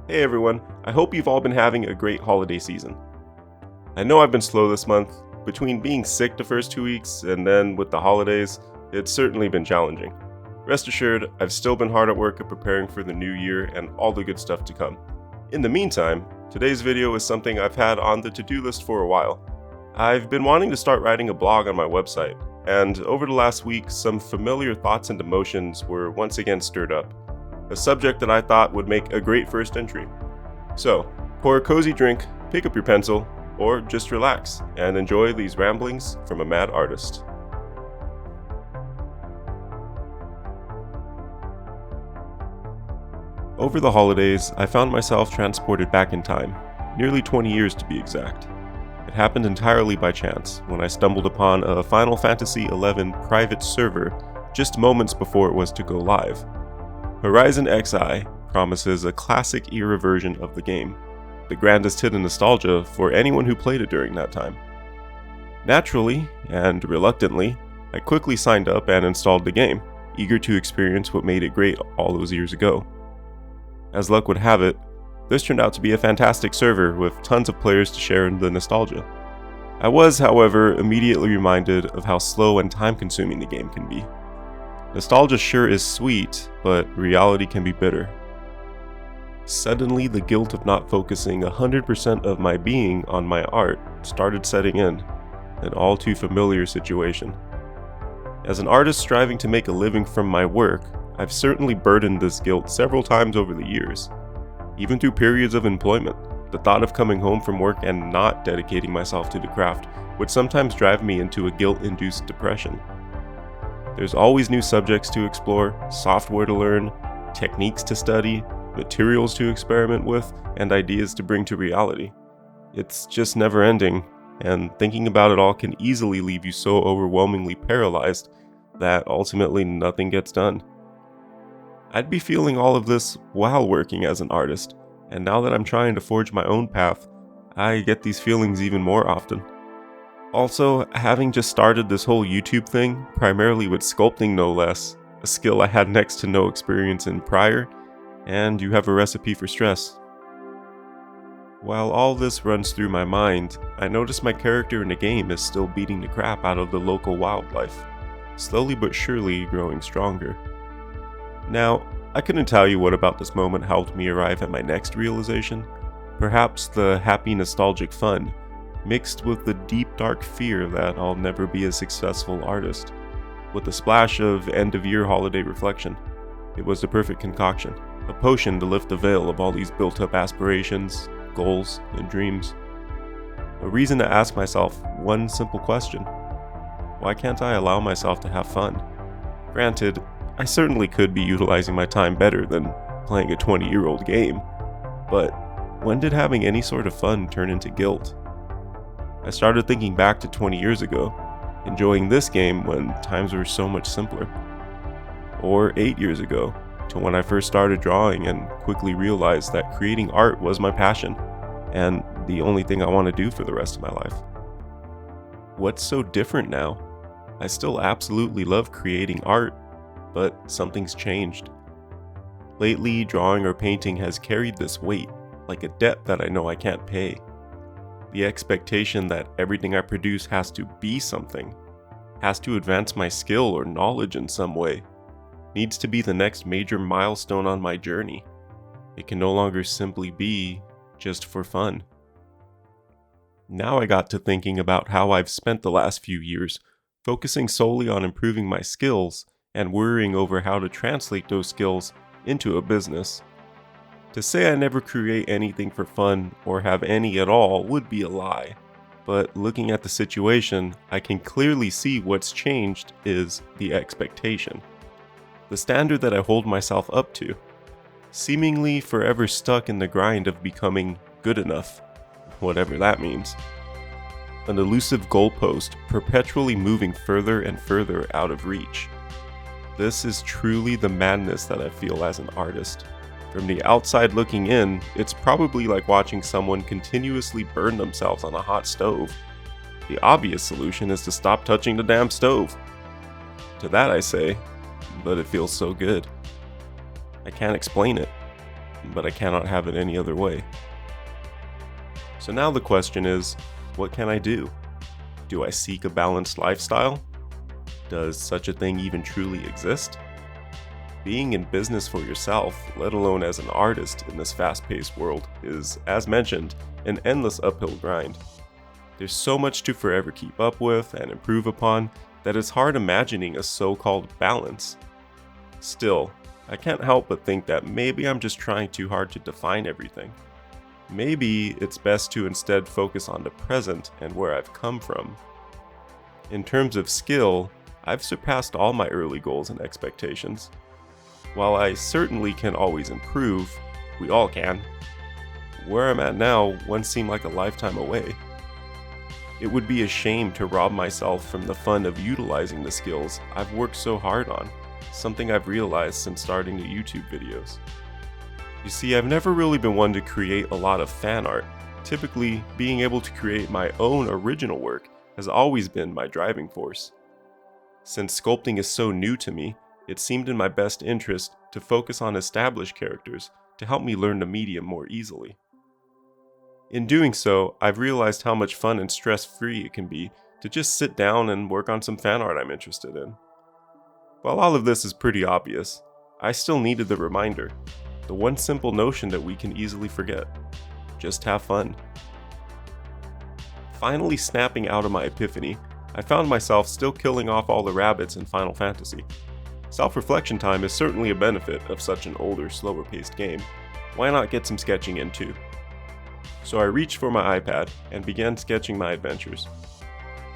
Hey everyone, I hope you've all been having a great holiday season. I know I've been slow this month. Between being sick the first 2 weeks and then with the holidays, it's certainly been challenging. Rest assured, I've still been hard at work at preparing for the new year and all the good stuff to come. In the meantime, today's video is something I've had on the to-do list for a while. I've been wanting to start writing a blog on my website, and over the last week, some familiar thoughts and emotions were once again stirred up. A subject that I thought would make a great first entry. So, pour a cozy drink, pick up your pencil, or just relax and enjoy these ramblings from a mad artist. Over the holidays, I found myself transported back in time, nearly 20 years to be exact. It happened entirely by chance when I stumbled upon a Final Fantasy XI private server just moments before it was to go live. Horizon XI promises a classic era version of the game, the grandest hidden nostalgia for anyone who played it during that time. Naturally, and reluctantly, I quickly signed up and installed the game, eager to experience what made it great all those years ago. As luck would have it, this turned out to be a fantastic server with tons of players to share in the nostalgia. I was, however, immediately reminded of how slow and time-consuming the game can be. Nostalgia sure is sweet, but reality can be bitter. Suddenly, the guilt of not focusing 100% of my being on my art started setting in, an all too familiar situation. As an artist striving to make a living from my work, I've certainly burdened this guilt several times over the years. Even through periods of employment, the thought of coming home from work and not dedicating myself to the craft would sometimes drive me into a guilt-induced depression. There's always new subjects to explore, software to learn, techniques to study, materials to experiment with, and ideas to bring to reality. It's just never ending, and thinking about it all can easily leave you so overwhelmingly paralyzed that ultimately nothing gets done. I'd be feeling all of this while working as an artist, and now that I'm trying to forge my own path, I get these feelings even more often. Also, having just started this whole YouTube thing, primarily with sculpting no less, a skill I had next to no experience in prior, and you have a recipe for stress. While all this runs through my mind, I notice my character in the game is still beating the crap out of the local wildlife, slowly but surely growing stronger. Now, I couldn't tell you what about this moment helped me arrive at my next realization. Perhaps the happy nostalgic fun, mixed with the deep dark fear that I'll never be a successful artist, with a splash of end-of-year holiday reflection. It was the perfect concoction, a potion to lift the veil of all these built-up aspirations, goals, and dreams. A reason to ask myself one simple question: why can't I allow myself to have fun? Granted, I certainly could be utilizing my time better than playing a 20-year-old game, but when did having any sort of fun turn into guilt? I started thinking back to 20 years ago, enjoying this game when times were so much simpler. Or 8 years ago, to when I first started drawing and quickly realized that creating art was my passion, and the only thing I want to do for the rest of my life. What's so different now? I still absolutely love creating art, but something's changed. Lately, drawing or painting has carried this weight, like a debt that I know I can't pay. The expectation that everything I produce has to be something, has to advance my skill or knowledge in some way, needs to be the next major milestone on my journey. It can no longer simply be just for fun. Now I got to thinking about how I've spent the last few years, focusing solely on improving my skills and worrying over how to translate those skills into a business. To say I never create anything for fun or have any at all would be a lie, but looking at the situation, I can clearly see what's changed is the expectation. The standard that I hold myself up to, seemingly forever stuck in the grind of becoming good enough, whatever that means. An elusive goalpost perpetually moving further and further out of reach. This is truly the madness that I feel as an artist. From the outside looking in, it's probably like watching someone continuously burn themselves on a hot stove. The obvious solution is to stop touching the damn stove. To that I say, but it feels so good. I can't explain it. but I cannot have it any other way. So now the question is, what can I do? Do I seek a balanced lifestyle? Does such a thing even truly exist? Being in business for yourself, let alone as an artist in this fast-paced world, is, as mentioned, an endless uphill grind. There's so much to forever keep up with and improve upon that it's hard imagining a so-called balance. Still, I can't help but think that maybe I'm just trying too hard to define everything. Maybe it's best to instead focus on the present and where I've come from. In terms of skill, I've surpassed all my early goals and expectations. While I certainly can always improve, we all can, where I'm at now once seemed like a lifetime away. It would be a shame to rob myself from the fun of utilizing the skills I've worked so hard on, something I've realized since starting the YouTube videos. You see, I've never really been one to create a lot of fan art. Typically, being able to create my own original work has always been my driving force. Since sculpting is so new to me, it seemed in my best interest to focus on established characters to help me learn the medium more easily. In doing so, I've realized how much fun and stress-free it can be to just sit down and work on some fan art I'm interested in. While all of this is pretty obvious, I still needed the reminder, the one simple notion that we can easily forget. Just have fun. Finally snapping out of my epiphany, I found myself still killing off all the rabbits in Final Fantasy. Self-reflection time is certainly a benefit of such an older, slower-paced game. Why not get some sketching in too? So I reached for my iPad and began sketching my adventures.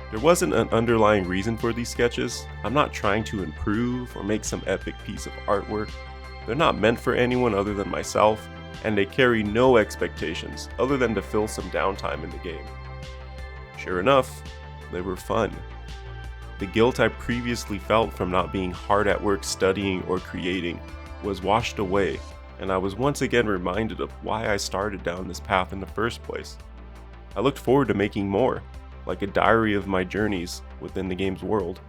There wasn't an underlying reason for these sketches. I'm not trying to improve or make some epic piece of artwork. They're not meant for anyone other than myself, and they carry no expectations other than to fill some downtime in the game. Sure enough, they were fun. The guilt I previously felt from not being hard at work studying or creating was washed away, and I was once again reminded of why I started down this path in the first place. I looked forward to making more, like a diary of my journeys within the game's world.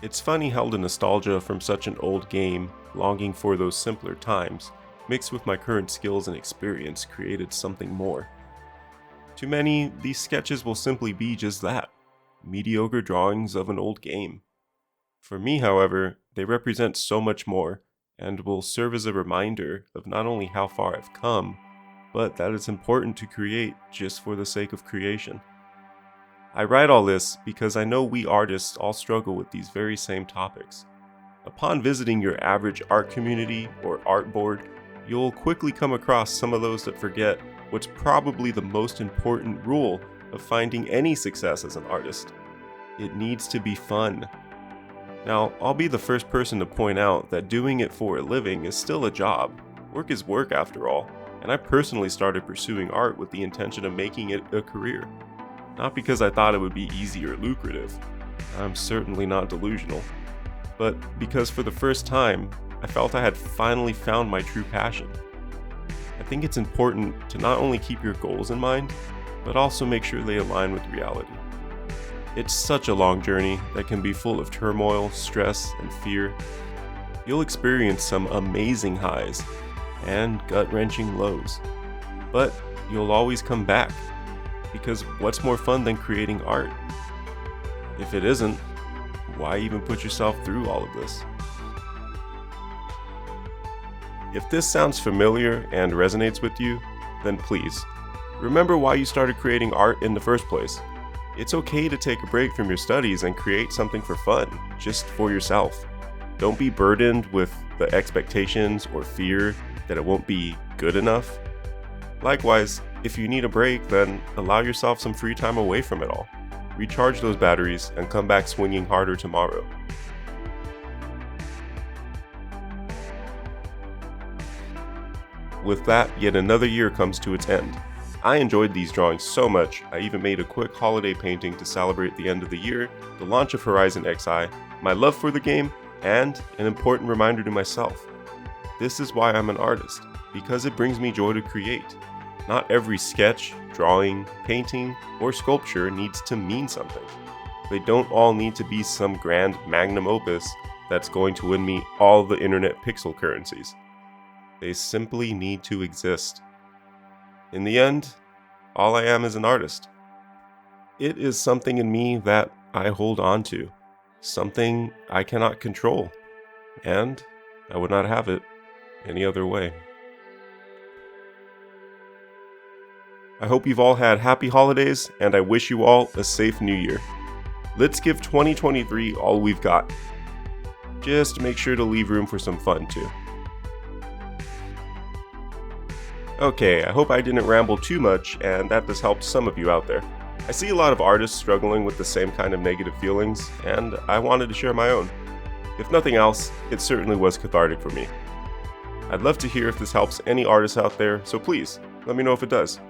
It's funny how the nostalgia from such an old game, longing for those simpler times, mixed with my current skills and experience created something more. To many, these sketches will simply be just that, mediocre drawings of an old game. For me, however, they represent so much more, and will serve as a reminder of not only how far I've come, but that it's important to create just for the sake of creation. I write all this because I know we artists all struggle with these very same topics. Upon visiting your average art community or art board, you'll quickly come across some of those that forget what's probably the most important rule of finding any success as an artist. It needs to be fun. Now, I'll be the first person to point out that doing it for a living is still a job. Work is work after all, and I personally started pursuing art with the intention of making it a career. Not because I thought it would be easy or lucrative. I'm certainly not delusional. But because for the first time, I felt I had finally found my true passion. I think it's important to not only keep your goals in mind, but also make sure they align with reality. It's such a long journey that can be full of turmoil, stress, and fear. You'll experience some amazing highs and gut-wrenching lows. But you'll always come back, because what's more fun than creating art? If it isn't, why even put yourself through all of this? If this sounds familiar and resonates with you, then please, remember why you started creating art in the first place. It's okay to take a break from your studies and create something for fun, just for yourself. Don't be burdened with the expectations or fear that it won't be good enough. Likewise, if you need a break, then allow yourself some free time away from it all. Recharge those batteries and come back swinging harder tomorrow. With that, yet another year comes to its end. I enjoyed these drawings so much, I even made a quick holiday painting to celebrate the end of the year, the launch of Horizon XI, my love for the game, and an important reminder to myself. This is why I'm an artist, because it brings me joy to create. Not every sketch, drawing, painting, or sculpture needs to mean something. They don't all need to be some grand magnum opus that's going to win me all the internet pixel currencies. They simply need to exist. In the end, all I am is an artist. It is something in me that I hold on to, something I cannot control, and I would not have it any other way. I hope you've all had happy holidays, and I wish you all a safe new year. Let's give 2023 all we've got. Just make sure to leave room for some fun too. Okay, I hope I didn't ramble too much and that this helped some of you out there. I see a lot of artists struggling with the same kind of negative feelings, and I wanted to share my own. If nothing else, it certainly was cathartic for me. I'd love to hear if this helps any artists out there, so please, let me know if it does.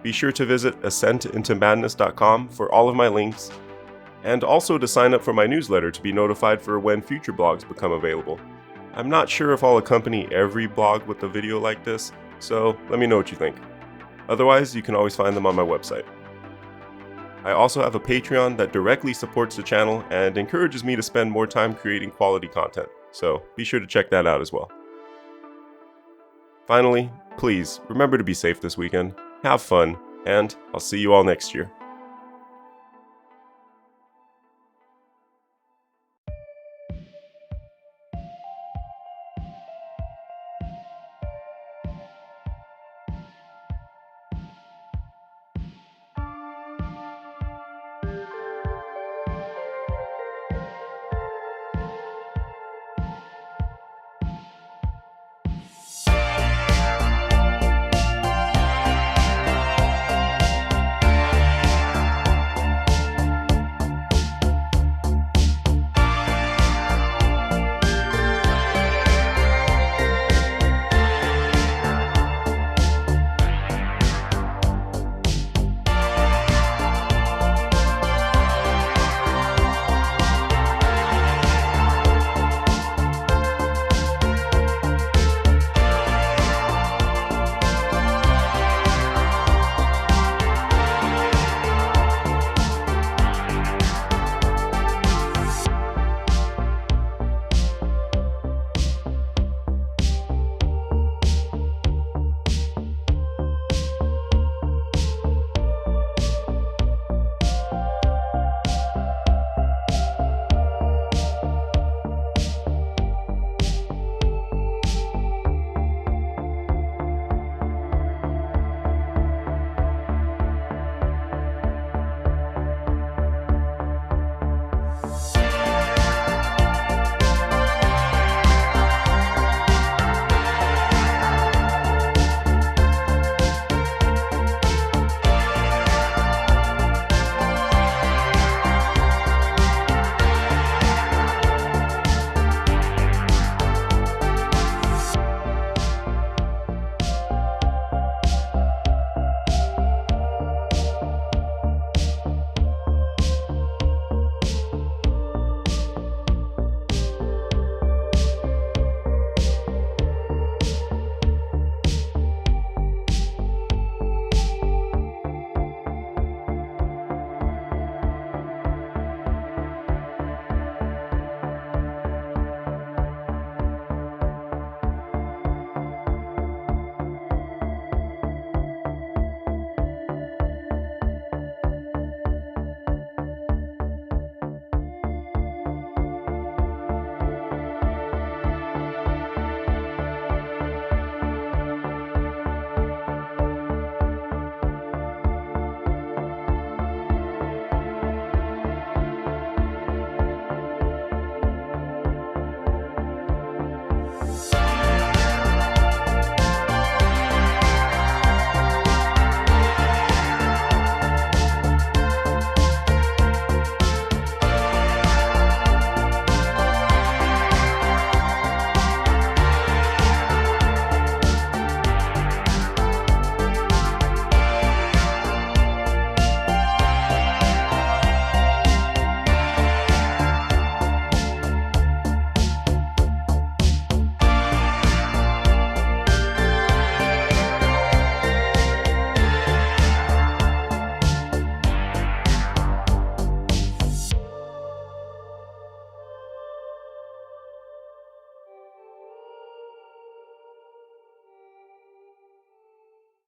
Be sure to visit ascentintomadness.com for all of my links, and also to sign up for my newsletter to be notified for when future blogs become available. I'm not sure if I'll accompany every blog with a video like this, so let me know what you think. Otherwise, you can always find them on my website. I also have a Patreon that directly supports the channel and encourages me to spend more time creating quality content, so be sure to check that out as well. Finally, please remember to be safe this weekend, have fun, and I'll see you all next year.